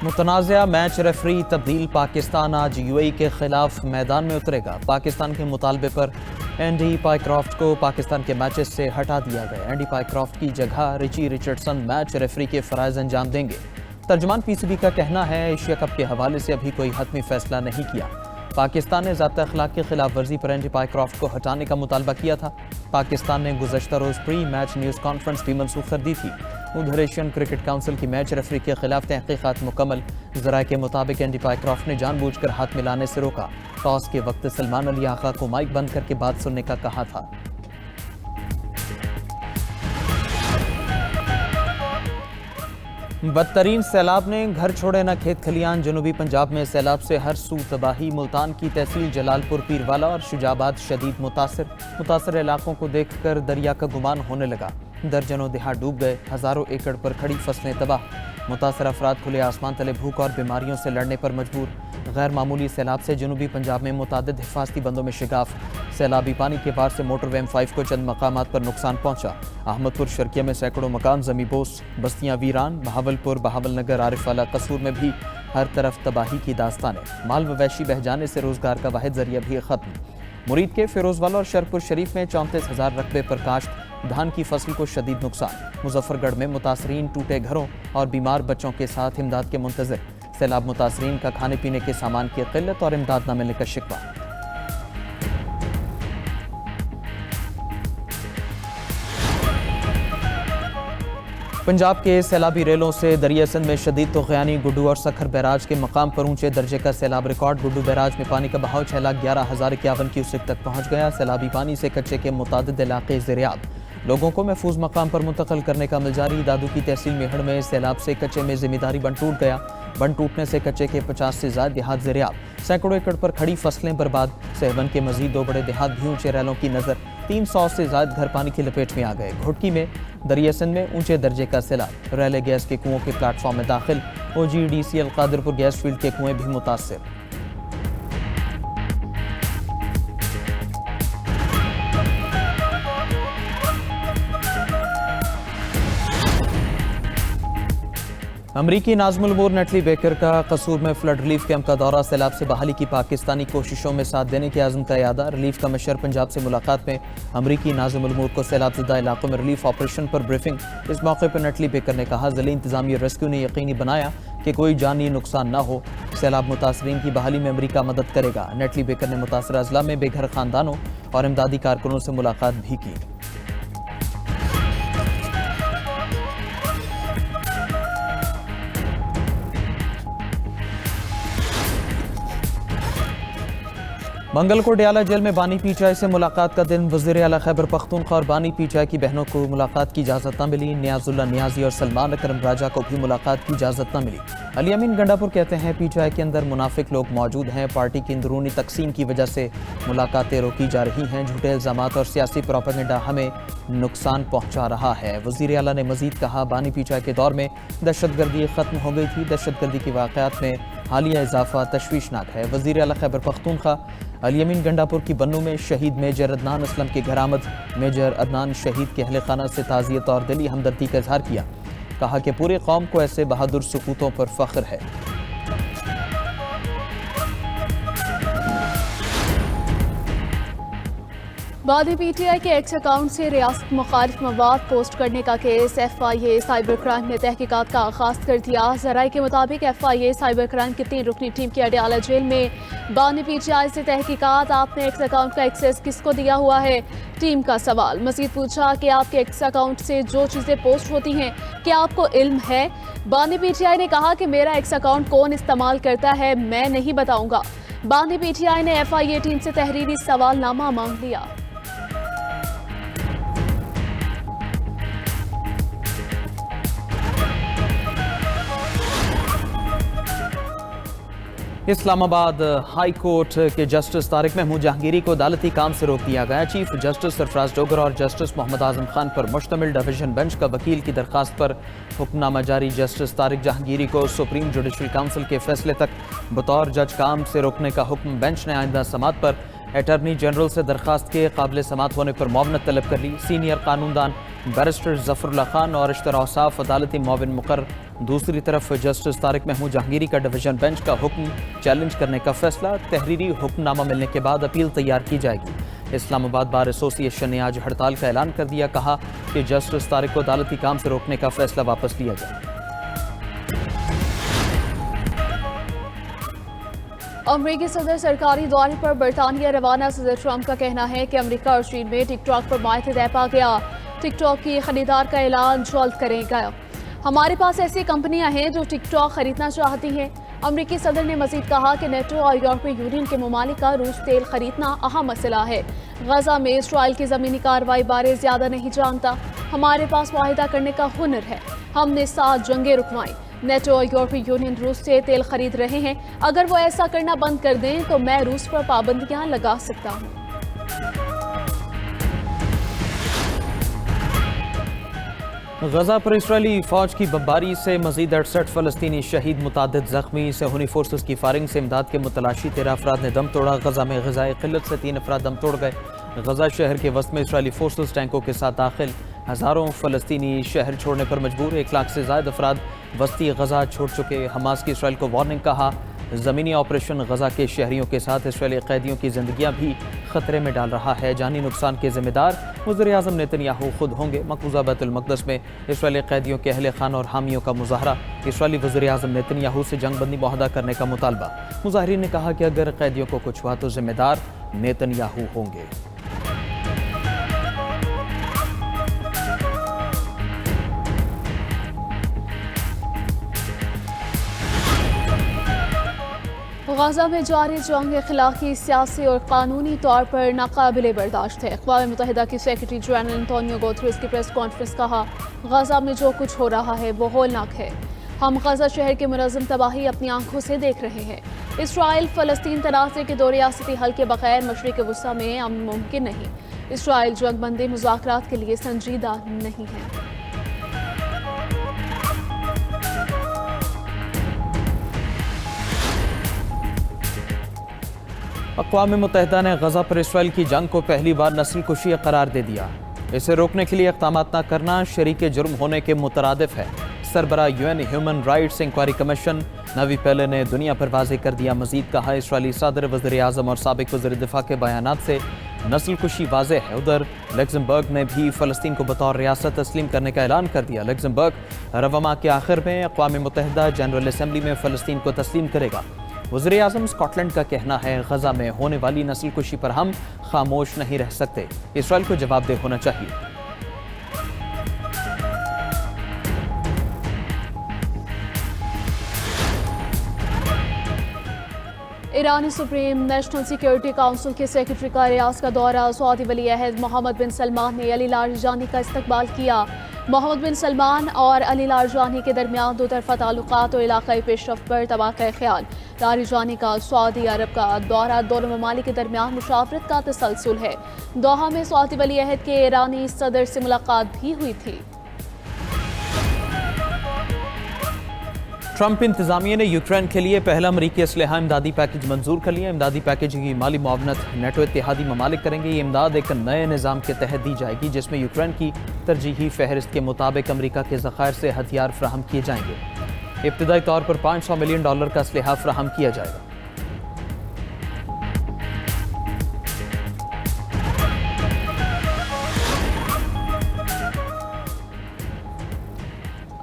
متنازع match referee تبدیل، پاکستان آج UAE کے خلاف میدان میں اترے گا۔ پاکستان کے مطالبے پر اینڈی پائیکرافٹ کو پاکستان کے میچز سے ہٹا دیا گیا۔ اینڈی پائیکرافٹ کی جگہ رچی رچرڈسن میچ ریفری کے فرائض انجام دیں گے۔ ترجمان PCB کا کہنا ہے ایشیا کپ کے حوالے سے ابھی کوئی حتمی فیصلہ نہیں کیا۔ پاکستان نے ضابطۂ اخلاق کی خلاف ورزی پر اینڈی پائیکرافٹ کو ہٹانے کا مطالبہ کیا تھا۔ پاکستان نے گزشتہ روز پری میچ نیوز کانفرنس بھی منسوخ کر دی تھی۔ ادھر ایشین کرکٹ کونسل کی میچ ریفری کے خلاف تحقیقات مکمل۔ ذرائع کے مطابق اینڈی پائیکرافٹ نے جان بوجھ کر ہاتھ ملانے سے روکا۔ ٹاس کے وقت سلمان علی آقا کو مائک بند کر کے بات سننے کا کہا تھا۔ بدترین سیلاب نے گھر چھوڑے نہ کھیت کھلیان، جنوبی پنجاب میں سیلاب سے ہر سو تباہی۔ ملتان کی تحصیل جلال پور پیروالا اور شجاعت شدید متاثر علاقوں کو دیکھ کر دریا کا گمان ہونے لگا۔ درجنوں دیہات ڈوب گئے، ہزاروں ایکڑ پر کھڑی فصلیں تباہ۔ متاثر افراد کھلے آسمان تلے بھوک اور بیماریوں سے لڑنے پر مجبور۔ غیر معمولی سیلاب سے جنوبی پنجاب میں متعدد حفاظتی بندوں میں شگاف۔ سیلابی پانی کے پار سے موٹر وے M5 کو چند مقامات پر نقصان پہنچا۔ احمد پور شرکیہ میں سینکڑوں مکان زمیں بوس، بستیاں ویران۔ بہاول پور، بہاول نگر، عارف والا، قصور میں بھی ہر طرف تباہی کی داستانیں۔ مال مویشی بہہ جانے سے روزگار کا واحد ذریعہ بھی ختم۔ مرید کے فیروز والا اور شرپور شریف میں 34,000 رقبے پر کاشت، دھان کی فصل کو شدید نقصان۔ مظفر گڑھ میں متاثرین ٹوٹے گھروں اور بیمار بچوں کے ساتھ امداد کے منتظر۔ سیلاب متاثرین کا کھانے پینے کے سامان کی قلت اور امداد نہ ملنے کا شکوہ۔ پنجاب کے سیلابی ریلوں سے دریا سندھ میں شدید طغیانی۔ گڈو اور سکھر بیراج کے مقام پر اونچے درجے کا سیلاب ریکارڈ۔ گڈو بیراج میں پانی کا بہاؤ 6,11,051 کیوسک تک پہنچ گیا۔ سیلابی پانی سے کچے کے متعدد علاقے زیرآب، لوگوں کو محفوظ مقام پر منتقل کرنے کا عمل جاری۔ دادو کی تحصیل میہڑ میں سیلاب سے کچے میں ذمہ بند ٹوٹ گیا۔ بند ٹوٹنے سے کچے کے 50 سے زائد دیہات زیرآب، سینکڑوں ایکڑ پر کھڑی فصلیں برباد۔ سہون کے مزید 2 بڑے دیہات بھی اونچے ریلوں کی نظر۔ 300 سے زائد گھر پانی کی لپیٹ میں آ گئے۔ گھٹکی میں دریا سندھ میں اونچے درجے کا سیلاب، ریلے گیس کے کنووں کے پلیٹ فارم میں داخل۔ OGDCL قادرپور گیس فیلڈ کے کنویں بھی متاثر۔ امریکی ناظم الامور نٹلی بیکر کا قصور میں فلڈ ریلیف کیمپ کا دورہ۔ سیلاب سے بحالی کی پاکستانی کوششوں میں ساتھ دینے کے عزم کا اعادہ۔ ریلیف کمشنر پنجاب سے ملاقات میں امریکی ناظم الامور کو سیلاب زدہ علاقوں میں ریلیف آپریشن پر بریفنگ۔ اس موقع پر نٹلی بیکر نے کہا ضلعی انتظامیہ ریسکیو نے یقینی بنایا کہ کوئی جانی نقصان نہ ہو۔ سیلاب متاثرین کی بحالی میں امریکہ مدد کرے گا۔ نٹلی بیکر نے متاثرہ اضلاع میں بے گھر خاندانوں اور امدادی کارکنوں سے ملاقات بھی کی۔ منگل کو ڈیالہ جیل میں بانی پی ٹی آئی سے ملاقات کا دن۔ وزیر اعلیٰ خیبر پختونخوا اور بانی پی ٹی آئی کی بہنوں کو ملاقات کی اجازت نہ ملی۔ نیاز اللہ نیازی اور سلمان اکرم راجہ کو بھی ملاقات کی اجازت نہ ملی۔ علی امین گنڈا پور کہتے ہیں پی ٹی آئی کے اندر منافق لوگ موجود ہیں، پارٹی کی اندرونی تقسیم کی وجہ سے ملاقاتیں روکی جا رہی ہیں، جھوٹے الزامات اور سیاسی پروپیگنڈا ہمیں نقصان پہنچا رہا ہے۔ وزیر اعلیٰ نے مزید کہا بانی پی ٹی آئی کے دور میں دہشت گردی ختم ہو گئی تھی، دہشت گردی کے واقعات میں حالیہ اضافہ تشویشناک ہے۔ وزیر اعلیٰ خیبر پختونخوا علی امین گنڈا پور کی بنو میں شہید میجر عدنان اسلم کی گھر آمد۔ میجر عدنان شہید کے اہل خانہ سے تعزیت اور دلی ہمدردی کا اظہار کیا۔ کہا کہ پورے قوم کو ایسے بہادر سپوتوں پر فخر ہے۔ بانی پی ٹی آئی کے ایکس اکاؤنٹ سے ریاست مخالف مواد پوسٹ کرنے کا کیس۔ FIA سائبر کرائم نے تحقیقات کا آغاز کر دیا۔ ذرائع کے مطابق FIA سائبر کرائم کی 3 رکنی ٹیم کی اڈیالہ جیل میں بانی پی ٹی آئی سے تحقیقات۔ آپ نے ایکس اکاؤنٹ کا ایکسیس کس کو دیا ہوا ہے؟ ٹیم کا سوال۔ مزید پوچھا کہ آپ کے ایکس اکاؤنٹ سے جو چیزیں پوسٹ ہوتی ہیں کیا آپ کو علم ہے؟ بانی پی ٹی آئی نے کہا کہ میرا ایکس اکاؤنٹ کون استعمال کرتا ہے میں نہیں بتاؤں گا۔ بانی پی ٹی آئی نے FIA ٹیم سے تحریری سوال نامہ مانگ لیا۔ اسلام آباد ہائی کورٹ کے جسٹس طارق محمود جہانگیری کو عدالتی کام سے روک دیا گیا۔ چیف جسٹس سرفراز ڈوگر اور جسٹس محمد اعظم خان پر مشتمل ڈویژن بینچ کا وکیل کی درخواست پر حکم نامہ جاری۔ جسٹس طارق جہانگیری کو سپریم جوڈیشل کونسل کے فیصلے تک بطور جج کام سے روکنے کا حکم۔ بینچ نے آئندہ سماعت پر اٹارنی جنرل سے درخواست کے قابل سماعت ہونے پر معاونت طلب کر لی۔ سینئر قانوندان بیرسٹر ظفر اللہ خان اور اشتراء اوصاف عدالتی معاون مقرر۔ دوسری طرف جسٹس طارق محمود جہانگیری کا ڈویژن بینچ کا حکم چیلنج کرنے کا فیصلہ۔ تحریری حکم نامہ ملنے کے بعد اپیل تیار کی جائے گی۔ اسلام آباد بار ایسوسی ایشن نے آج ہڑتال کا اعلان کر دیا، کہا کہ جسٹس طارق کو عدالتی کام سے روکنے کا فیصلہ واپس لیا جائے۔ امریکی صدر سرکاری دورے پر برطانیہ روانہ۔ صدر ٹرمپ کا کہنا ہے کہ امریکہ اور چین میں ٹک ٹاک پر معاہدہ طے پا گیا۔ ٹک ٹاک کی خریدار کا اعلان جلد کرے گا۔ ہمارے پاس ایسی کمپنیاں ہیں جو ٹک ٹاک خریدنا چاہتی ہیں۔ امریکی صدر نے مزید کہا کہ نیٹو اور یورپی یونین کے ممالک کا روس تیل خریدنا اہم مسئلہ ہے۔ غزہ میں اسرائیل کی زمینی کارروائی بارے زیادہ نہیں جانتا۔ ہمارے پاس معاہدہ کرنے کا ہنر ہے۔ ہم نے 7 جنگیں رکوائیں۔ نیٹو اور یورپی یونین روس سے تیل خرید رہے ہیں۔ اگر وہ ایسا کرنا بند کر دیں تو میں روس پر پابندیاں لگا سکتا ہوں۔ غزہ پر اسرائیلی فوج کی بمباری سے مزید 68 فلسطینی شہید، متعدد زخمی۔ صہیونی فورسز کی فائرنگ سے امداد کے متلاشی 13 افراد نے دم توڑا۔ غزہ میں غذائی قلت سے 3 افراد دم توڑ گئے۔ غزہ شہر کے وسط میں اسرائیلی فورسز ٹینکوں کے ساتھ داخل، ہزاروں فلسطینی شہر چھوڑنے پر مجبور۔ 1 لاکھ سے زائد افراد وسطی غزہ چھوڑ چکے۔ حماس کی اسرائیل کو وارننگ، کہا زمینی آپریشن غزہ کے شہریوں کے ساتھ اسرائیلی قیدیوں کی زندگیاں بھی خطرے میں ڈال رہا ہے۔ جانی نقصان کے ذمہ دار وزیر اعظم نیتن یاہو خود ہوں گے۔ مقبوضہ بیت المقدس میں اسرائیلی قیدیوں کے اہل خانہ اور حامیوں کا مظاہرہ۔ اسرائیلی وزیر اعظم نیتن یاہو سے جنگ بندی معاہدہ کرنے کا مطالبہ۔ مظاہرین نے کہا کہ اگر قیدیوں کو کچھ ہوا تو ذمہ دار نیتن یاہو ہوں گے۔ غزہ میں جاری جنگ اخلاقی، سیاسی اور قانونی طور پر ناقابل برداشت ہے۔ اقوام متحدہ کی سیکرٹری جنرل انٹونیو گوتریس کی پریس کانفرنس، کہا غزہ میں جو کچھ ہو رہا ہے وہ ہولناک ہے۔ ہم غزہ شہر کی منظم تباہی اپنی آنکھوں سے دیکھ رہے ہیں۔ اسرائیل فلسطین تنازع کے 2 ریاستی حل کے بغیر مشرق وسطی میں امن ممکن نہیں۔ اسرائیل جنگ بندی مذاکرات کے لیے سنجیدہ نہیں ہے۔ اقوام متحدہ نے غزہ پر اسرائیل کی جنگ کو پہلی بار نسل کشی قرار دے دیا۔ اسے روکنے کے لیے اقدامات نہ کرنا شریک جرم ہونے کے مترادف ہے۔ سربراہ UN human rights inquiry commission Navi Pillay نے دنیا پر واضح کر دیا۔ مزید کہا اسرائیلی صدر، وزیر اعظم اور سابق وزیر دفاع کے بیانات سے نسل کشی واضح ہے۔ ادھر لگزمبرگ نے بھی فلسطین کو بطور ریاست تسلیم کرنے کا اعلان کر دیا۔ لگزمبرگ رواں ماہ کے آخر میں اقوام متحدہ جنرل اسمبلی میں فلسطین کو تسلیم کرے گا۔ وزیر اعظم اسکاٹ لینڈ کا کہنا ہے غزہ میں ہونے والی نسل کشی پر ہم خاموش نہیں رہ سکتے۔ اسرائیل کو جواب دہ ہونا چاہیے۔ ایرانی سپریم نیشنل سیکیورٹی کونسل کے سیکرٹری کا ریاض کا دورہ۔ سعودی ولی عہد محمد بن سلمان نے علی لاریجانی کا استقبال کیا۔ محمد بن سلمان اور علی لاریجانی کے درمیان 2 طرفہ تعلقات اور علاقائی پیش رفت پر تبادلہ خیال۔ لاریجانی کا سعودی عرب کا دورہ دونوں ممالک کے درمیان مشاورت کا تسلسل ہے۔ دوحہ میں سعودی ولی عہد کے ایرانی صدر سے ملاقات بھی ہوئی تھی۔ ٹرمپ انتظامیہ نے یوکرین کے لیے پہلا امریکی اسلحہ امدادی پیکج منظور کر لیا۔ امدادی پیکج کی مالی معاونت نیٹو اتحادی ممالک کریں گے۔ یہ امداد ایک نئے نظام کے تحت دی جائے گی جس میں یوکرین کی ترجیحی فہرست کے مطابق امریکہ کے ذخائر سے ہتھیار فراہم کیے جائیں گے۔ ابتدائی طور پر $500 ملین کا اسلحہ فراہم کیا جائے گا۔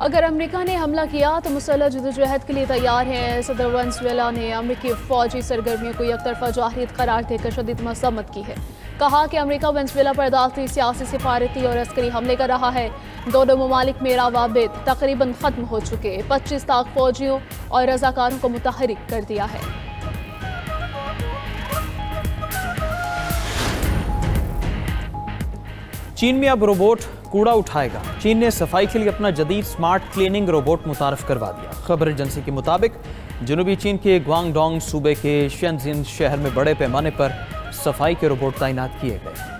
اگر امریکہ نے حملہ کیا تو مسلح جدوجہد کے لیے تیار ہے۔ صدر وینزویلا نے امریکی فوجی سرگرمیوں کو یک طرفہ جارحیت قرار دے کر شدید مذمت کی ہے۔ کہا کہ امریکہ وینزویلا پر عدالتی، سیاسی، سفارتی اور عسکری حملے کر رہا ہے۔ دونوں ممالک میں روابط تقریباً ختم ہو چکے۔ 25 لاکھ فوجیوں اور رضاکاروں کو متحرک کر دیا ہے۔ چین میں اب روبوٹ کوڑا اٹھائے گا۔ چین نے صفائی کے لیے اپنا جدید سمارٹ کلیننگ روبوٹ متعارف کروا دیا۔ خبر ایجنسی کے مطابق جنوبی چین کے گوانگ ڈونگ صوبے کے شینزن شہر میں بڑے پیمانے پر صفائی کے روبوٹ تعینات کیے گئے۔